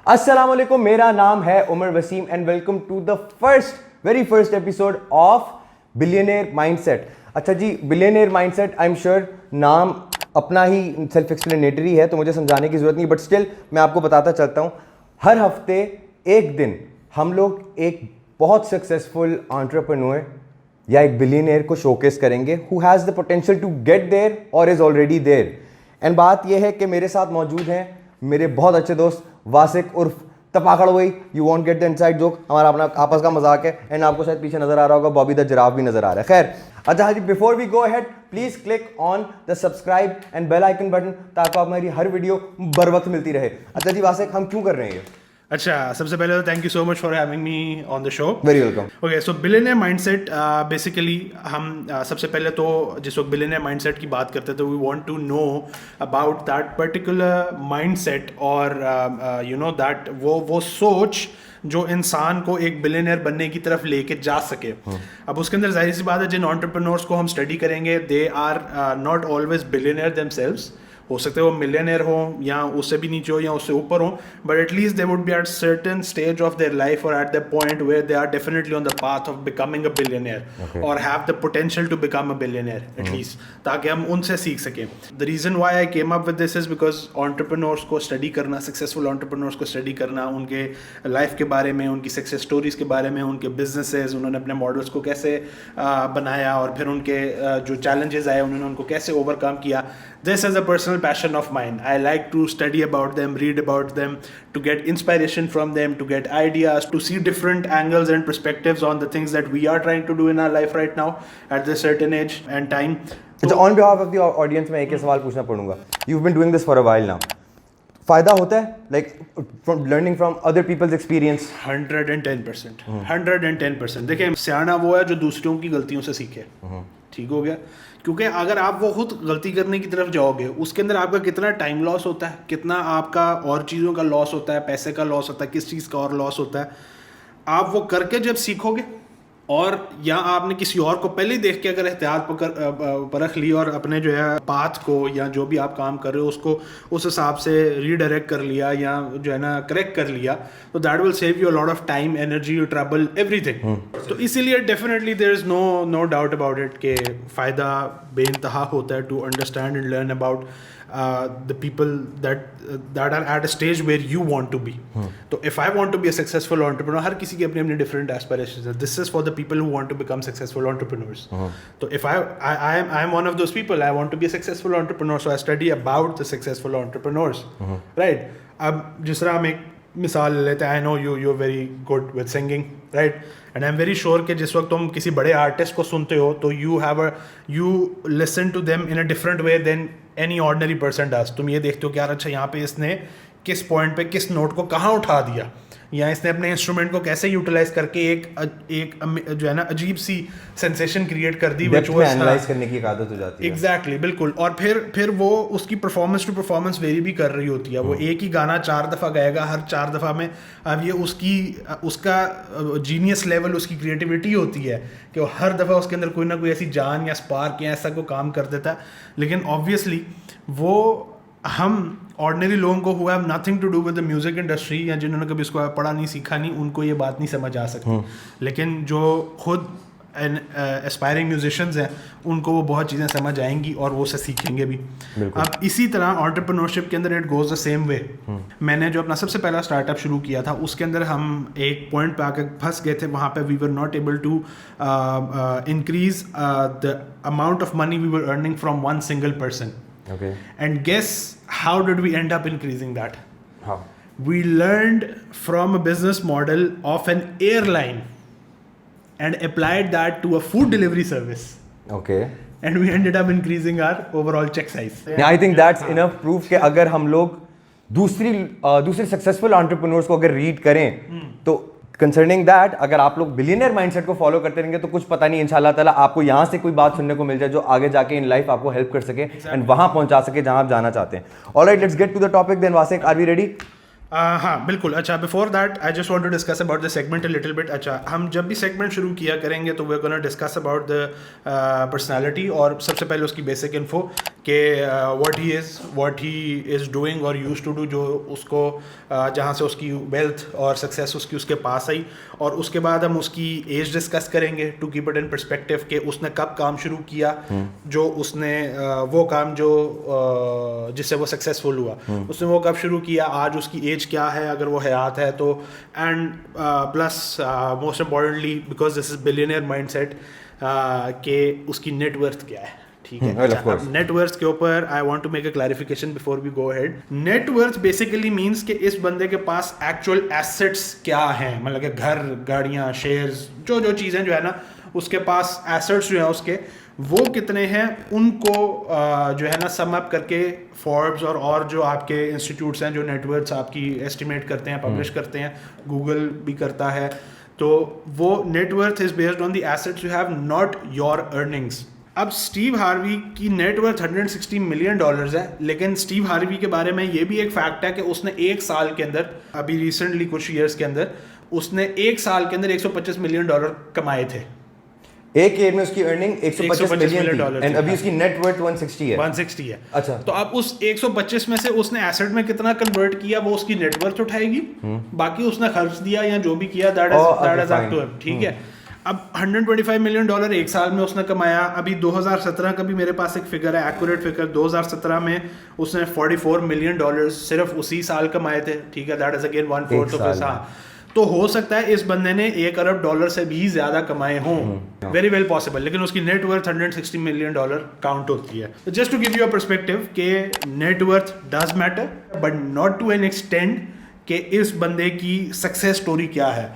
अस्सलाम वालेकुम, मेरा नाम है Umar Waseem and welcome to the very first episode of billionaire mindset. अच्छा जी, billionaire mindset, I am sure नाम अपना ही सेल्फ एक्सप्लेनेटरी है तो मुझे समझाने की जरूरत नहीं, बट स्टिल मैं आपको बताता चलता हूँ। हर हफ्ते एक दिन हम लोग एक बहुत सक्सेसफुल एंटरप्रेन्योर या एक बिलियनेयर को शोकेस करेंगे who has the potential to get there और इज ऑलरेडी देयर। एंड बात यह है कि मेरे साथ मौजूद हैं मेरे बहुत अच्छे दोस्त वासिक उर्फ तपाकड़ वही, you want get the inside joke, हमारा अपना आपस का मजाक है। एंड आपको शायद पीछे नजर आ रहा होगा बॉबी द जिराफ भी नजर आ रहा है। खैर, अच्छा जी, before we go ahead please click on the subscribe and bell icon button ताकि आप हमारी हर वीडियो बर वक्त मिलती रहे। अच्छा जी वासिक, हम क्यों कर रहे हैं ये? अच्छा, सबसे पहले तो thank you so much for having me on the show. Very welcome. Okay, so billionaire mindset basically हम सबसे पहले तो जिस वक्त बिलियनेयर माइंडसेट की बात करते हैं तो we want to know about that particular mindset और यू नो दैट वो सोच जो इंसान को एक बिलियनियर बनने की तरफ लेके जा सके। अब उसके अंदर जाहिर सी बात है, जिन एंटरप्रेन्योर्स को हम स्टडी करेंगे they are not always billionaire themselves. हो सकते हैं वो मिलियनियर हो या उससे भी नीचे हो या उससे ऊपर हो, but at least they would be at certain stage of their life और at the point where they are definitely on the path of becoming a billionaire और have the potential to become a billionaire at least, ताकि हम उनसे सीख सकें। The reason why I came up with this is because entrepreneurs को study करना, successful entrepreneurs को study करना, उनके लाइफ के बारे में, उनकी सक्सेस स्टोरीज के बारे में, उनके बिजनेसेस, उन्होंने अपने मॉडल्स को कैसे बनाया और फिर उनके जो चैलेंजेस आए उन्होंने उनको कैसे ओवरकम किया। This is a personal passion of mine. I like to study about them, read about them, to get inspiration from them, to get ideas, to see different angles and perspectives on the things that we are trying to do in our life right now at this certain age and time. अच्छा, on behalf of the audience मैं एक ही सवाल पूछना पड़ूंगा। You've been doing this for a while now. फायदा होता है like from learning from other people's experience? 110%, 110%। देखिए, सियाना वो है जो दूसरों की गलतियों से सीखे। ठीक हो गया, क्योंकि अगर आप वो खुद गलती करने की तरफ जाओगे, उसके अंदर आपका कितना टाइम लॉस होता है, कितना आपका और चीज़ों का लॉस होता है, पैसे का लॉस होता है, किस चीज़ का और लॉस होता है। आप वो करके जब सीखोगे और या आपने किसी और को पहले ही देख के अगर एहतियात परख ली और अपने जो है पाथ को या जो भी आप काम कर रहे हो उसको उस हिसाब से रीडायरेक्ट कर लिया या जो है ना करेक्ट कर लिया, तो that will save you a lot of time, energy, trouble, everything. तो इसीलिए definitely there is no doubt about it कि फ़ायदा बेइंतहा होता है to understand and learn about the people that are at a stage where you want to be. So if I want to be a successful entrepreneur, हर किसी की अपनी अपनी different aspirations है. This is for the people who want to become successful entrepreneurs. So if I am one of those people, I want to be a successful entrepreneur, so I study about the successful entrepreneurs, right? अब जिस तरह हम एक मिसाल लेते हैं, I know you're very good with singing, right? And I'm very sure कि जिस वक्त तुम किसी बड़े आर्टिस्ट को सुनते हो तो you listen to them in a different way than any ordinary person does. तुम ये देखते हो कि यार अच्छा यहाँ पे इसने किस पॉइंट पे किस नोट को कहाँ उठा दिया, या इसने अपने इंस्ट्रूमेंट को कैसे यूटिलाइज करके एक जो है ना अजीब सी सेंसेशन क्रिएट कर दी, डेप्थ में एनालाइज करने की आदत हो जाती है। एग्जैक्टली, बिल्कुल। और फिर वो उसकी परफॉर्मेंस टू परफॉर्मेंस वेरी भी कर रही होती है। वो एक ही गाना 4 दफ़ा गाएगा, हर 4 दफ़ा में अब ये उसका जीनियस लेवल, उसकी क्रिएटिविटी होती है कि वो हर दफ़ा उसके अंदर कोई ना कोई ऐसी जान या स्पार्क या ऐसा कोई काम कर देता है। लेकिन ऑब्वियसली वो हम ऑर्डिनरी लोगों को हुआ have nothing to do with the music industry या जिन्होंने कभी इसको पढ़ा नहीं, सीखा नहीं, उनको ये बात नहीं समझ आ सकती। लेकिन जो खुद एस्पायरिंग म्यूजिशियंस हैं उनको वो बहुत चीज़ें समझ आएंगी और वो से सीखेंगे भी। अब इसी तरह एंटरप्रेन्योरशिप के अंदर it goes the same way. मैंने जो अपना सबसे पहला स्टार्टअप शुरू किया था उसके अंदर हम एक पॉइंट पे आकर फंस गए थे। वहाँ पे we were not able to increase the amount of money we were earning from one single person. Okay. And guess how did we end up increasing that? How? We learned from a business model of an airline and applied that to a food delivery service. Okay. And we ended up increasing our overall check size. Yeah, I think that's enough proof कि अगर हम लोग दूसरे successful entrepreneurs को अगर read करें तो concerning that अगर आप लोग बिलियनियर माइंडसेट को फॉलो करते रहेंगे तो कुछ पता नहीं, इंशाल्लाह ताला आपको यहाँ से कोई बात सुनने को मिल जाए जो आगे जाके इन लाइफ आपको हेल्प कर सके एंड वहाँ पहुँचा सके जहाँ आप जाना चाहते हैं। Alright, let's get to the topic then. Vasik, are we ready? हाँ बिल्कुल। अच्छा, before that I just want to discuss about the segment a little bit. अच्छा, हम जब भी सेगमेंट शुरू किया करेंगे तो we are gonna discuss about the personality और सबसे पहले उसकी बेसिक इन्फो कि व्हाट ही इज़ डूइंग और यूज टू डू, जो उसको जहाँ से उसकी वेल्थ और सक्सेस उसके पास आई। और उसके बाद हम उसकी एज डिस्कस करेंगे to keep it in perspective कि उसने कब काम शुरू किया, जो उसने वो काम जो जिससे वो सक्सेसफुल हुआ उसने वो कब शुरू किया, आज उसकी एज क्या है अगर वो हयात है तो, and plus most importantly because this is billionaire mindset कि उसकी नेटवर्थ क्या है। ठीक है, well, of course. नेटवर्थ के ऊपर I want to make a clarification before we go ahead. Net worth basically means कि इस बंदे के पास एक्चुअल एसेट्स क्या हैं, मतलब कि घर, गाड़ियां, शेयर्स, जो चीज़ें जो है ना उसके पास एसेट्स जो है उसके वो कितने हैं, उनको जो है ना सम अप करके फोर्ब्स और जो आपके इंस्टीट्यूट्स हैं जो नेटवर्थ आपकी एस्टिमेट करते हैं, पब्लिश करते हैं, गूगल भी करता है, तो वो net worth is based on the assets you have, not your earnings. अब स्टीव हार्वी की नेटवर्थ $160 मिलियन है, लेकिन स्टीव हार्वी के बारे में ये भी एक फैक्ट है कि उसने एक साल के अंदर, अभी रिसेंटली कुछ ईयर्स के अंदर, उसने एक साल के अंदर $125 मिलियन कमाए थे। एक ईयर में उसकी अर्निंग 125 मिलियन थी, एंड अभी उसकी नेटवर्थ 160 है। 160 है। अच्छा, तो अब उस 125 में से उसने एसेट में कितना कन्वर्ट किया वो उसकी नेटवर्थ उठाएगी, बाकी उसने खर्च दिया या जो भी किया that is up to him. ठीक है, अब $125 मिलियन एक साल में उसने कमाया। अभी 2017 का भी मेरे पास एक फिगर है, एक्यूरेट फिगर, 2017 में उसने $44 मिलियन सिर्फ उसी साल कमाए थे। ठीक है, that is again 1/4 of his. तो हो सकता है इस बंदे ने $1 अरब से भी ज्यादा कमाए हों, वेरी वेल पॉसिबल, लेकिन उसकी नेटवर्थ $160 मिलियन काउंट होती है। Just to give you a perspective के net worth does matter but not to an extent कि इस बंदे की सक्सेस स्टोरी क्या है।